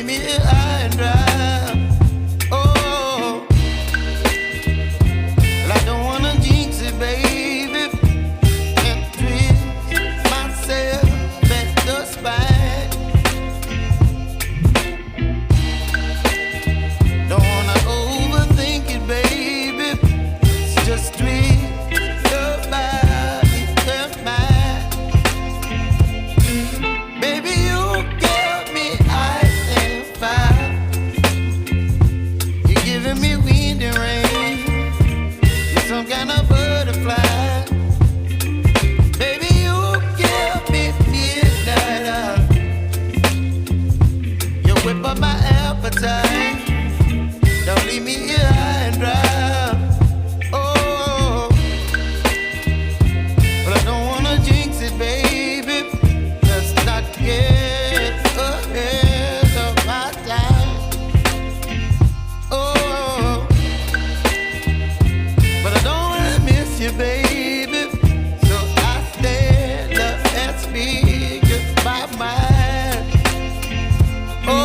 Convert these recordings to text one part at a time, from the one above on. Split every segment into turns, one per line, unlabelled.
leave me high and dry. Oh, well, I don't wanna jinx it, baby, and twist myself at the spine. Don't wanna overthink it, baby. It's just twist your body and mine. Baby, you give me ice and fire. You're giving me wind and rain. You're some kind of butterfly. Baby, you give me midnight. You whip up my appetite. Don't leave me here high and dry. Oh, but I don't wanna jinx it, baby. Let's not get ahead of my time. Oh, but I don't wanna miss you, baby. So I stand up and speak my mind. Oh.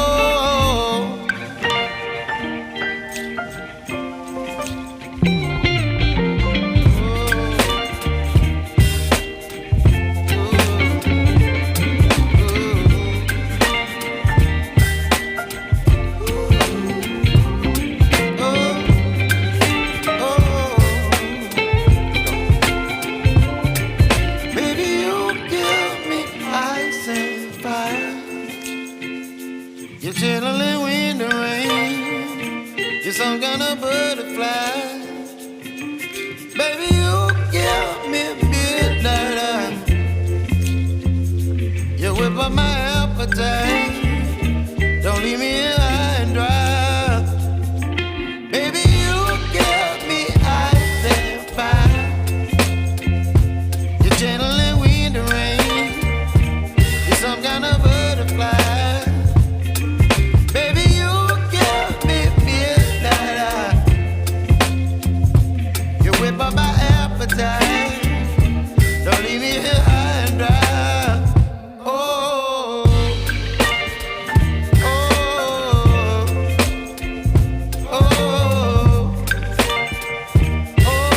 Baby, you give me ice and fire. You're chilling wind and rain. You're some kind of butterfly. Baby, you give me midnight. You whip up my appetite. Don't leave me here high and dry. Baby, you give me ice and fire. You're channeling wind and rain. You're some kind of butterfly. Baby, you give me midnight. You whip up my appetite. Don't leave me here high and dry. Oh, oh, oh, oh,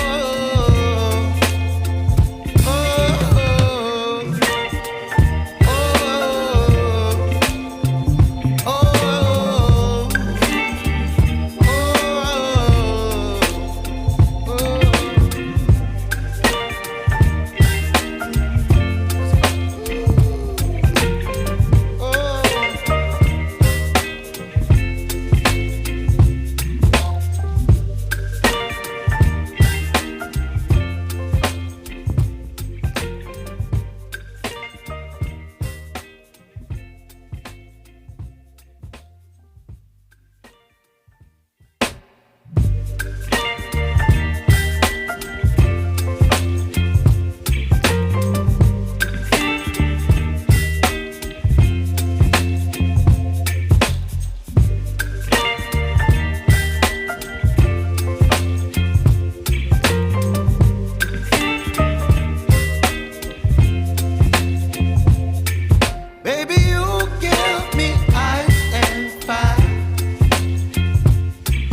baby, you give me ice and fire.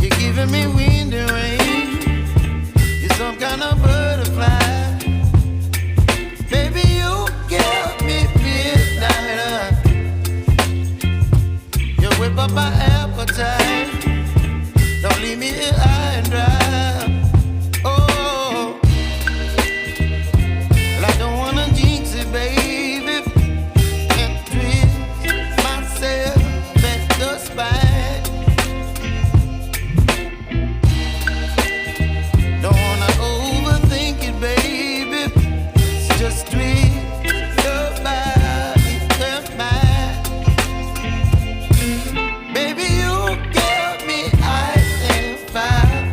You're giving me wind and rain. You're some kind of butterfly. Baby, you give me midnight. You whip up my appetite. Don't leave me here high and dry. Oh, well, I don't wanna jinx it, baby, and twist myself at the spine. Don't wanna overthink it, baby. It's just twist your body and mine. Baby, you give me ice and fire.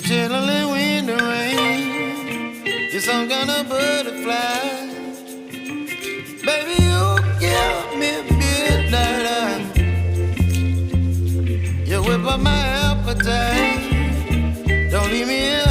chilly wind and rain. You're some kind of butterfly. Baby, you give me midnight. You whip up my appetite. Don't leave me here